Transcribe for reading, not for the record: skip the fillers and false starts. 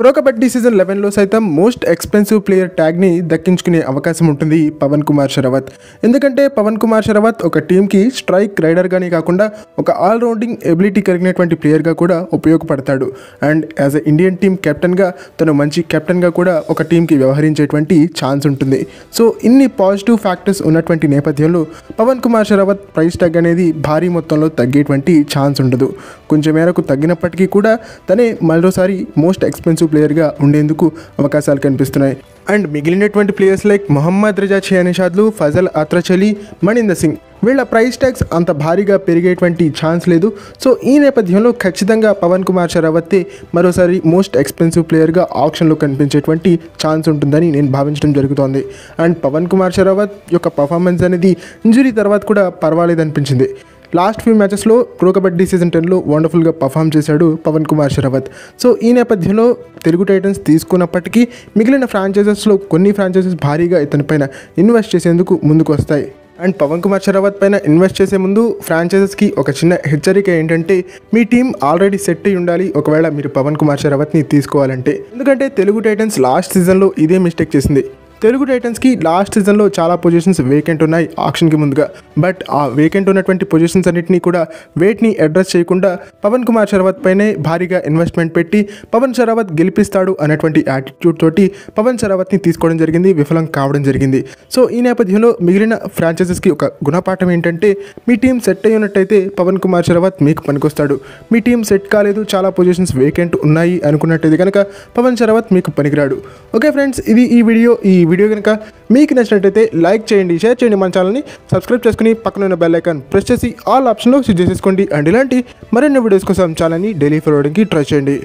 Pro kabaddi season 11లో సైతం most expensive player ట్యాగ్ని దక్కించుకునే అవకాశం ఉంటుంది పవన్ కుమార్ షరావత్. ఎందుకంటే పవన్ కుమార్ షరావత్ ఒక టీంకి స్ట్రైక్ రైడర్గానే కాకుండా ఒక ఆల్రౌండింగ్ ఎబిలిటీ కలిగినటువంటి ప్లేయర్గా కూడా ఉపయోగపడతాడు. And as a Indian team కెప్టెన్గా తను మంచి కెప్టెన్గా కూడా ఒక టీంకి వ్యవహరించేటువంటి ఛాన్స్ ఉంటుంది. సో ఇన్ని పాజిటివ్ ఫ్యాక్టర్స్ ఉన్నటువంటి నేపథ్యంలో పవన్ కుమార్ షరావత్ ప్రైస్ ట్యాగ్ అనేది భారీ మొత్తంలో తగ్గేటువంటి ఛాన్స్ ఉండదు. కొంచెం మేరకు తగ్గినప్పటికీ కూడా తనే మరోసారి మోస్ట్ ఎక్స్పెన్సివ్ ప్లేయర్గా ఉండేందుకు అవకాశాలు కనిపిస్తున్నాయి. అండ్ మిగిలినటువంటి ప్లేయర్స్ లైక్ మొహమ్మద్ రిజా చియానిషాద్లు, ఫజల్ అత్రచలి, మణీందర్ సింగ్ వీళ్ళ ప్రైస్ ట్యాగ్స్ అంత భారీగా పెరిగేటువంటి ఛాన్స్ లేదు. సో ఈ నేపథ్యంలో ఖచ్చితంగా పవన్ కుమార్ షరావత్తే మరోసారి మోస్ట్ ఎక్స్పెన్సివ్ ప్లేయర్గా ఆప్షన్లో కనిపించేటువంటి ఛాన్స్ ఉంటుందని నేను భావించడం జరుగుతోంది. అండ్ పవన్ కుమార్ షరావత్ యొక్క పర్ఫార్మెన్స్ అనేది ఇంజురీ తర్వాత కూడా పర్వాలేదనిపించింది. లాస్ట్ ఫ్యూ మ్యాచెస్లో ప్రో కబడ్డీ సీజన్ 10లో వండర్ఫుల్గా పర్ఫామ్ చేశాడు పవన్ కుమార్ షరావత్. సో ఈ నేపథ్యంలో తెలుగు టైటన్స్ తీసుకున్నప్పటికీ మిగిలిన ఫ్రాంచైజెస్లో కొన్ని ఫ్రాంచైజెస్ భారీగా ఇతనిపైన ఇన్వెస్ట్ చేసేందుకు ముందుకు వస్తాయి. అండ్ పవన్ కుమార్ షరావత్ పైన ఇన్వెస్ట్ చేసే ముందు ఫ్రాంచైజెస్కి ఒక చిన్న హెచ్చరిక ఏంటంటే, మీ టీం ఆల్రెడీ సెట్ అయి ఉండాలి ఒకవేళ మీరు పవన్ కుమార్ షరావత్ని తీసుకోవాలంటే. ఎందుకంటే తెలుగు టైటన్స్ లాస్ట్ సీజన్లో ఇదే మిస్టేక్ చేసింది. తెలుగు టైటన్స్కి లాస్ట్ సీజన్లో చాలా పొజిషన్స్ వేకెంట్ ఉన్నాయి ఆక్షన్కి ముందుగా. బట్ ఆ వేకెంట్ ఉన్నటువంటి పొజిషన్స్ అన్నింటినీ కూడా వెయిట్ని అడ్రస్ చేయకుండా పవన్ కుమార్ షరావత్ పైనే భారీగా ఇన్వెస్ట్మెంట్ పెట్టి పవన్ షరావత్ గెలిపిస్తాడు అనేటువంటి యాటిట్యూడ్ తోటి పవన్ షరావత్ని తీసుకోవడం జరిగింది, విఫలం కావడం జరిగింది. సో ఈ నేపథ్యంలో మిగిలిన ఫ్రాంచైజెస్కి ఒక గుణపాఠం ఏంటంటే, మీ టీం సెట్ అయి ఉన్నట్టయితే పవన్ కుమార్ షరావత్ మీకు పనికొస్తాడు. మీ టీం సెట్ కాలేదు, చాలా పొజిషన్స్ వేకెంట్ ఉన్నాయి అనుకున్నట్టయితే కనుక పవన్ షరావత్ మీకు పనికిరాడు. ఓకే ఫ్రెండ్స్, ఇది ఈ వీడియో కనుక మీకు నచ్చినట్టయితే లైక్ చేయండి, షేర్ చేయండి, మన ఛానల్ని సబ్స్క్రైబ్ చేసుకుని పక్కన ఉన్న బెల్ ఐకాన్ ప్రెస్ చేసి ఆల్ ఆప్షన్లో స్విచ్ చేసేసుకోండి. అండ్ ఇలాంటి మరిన్ని వీడియోస్ కోసం ఛానల్ని డైలీ ఫాలోయింగ్కి ట్రై చేయండి.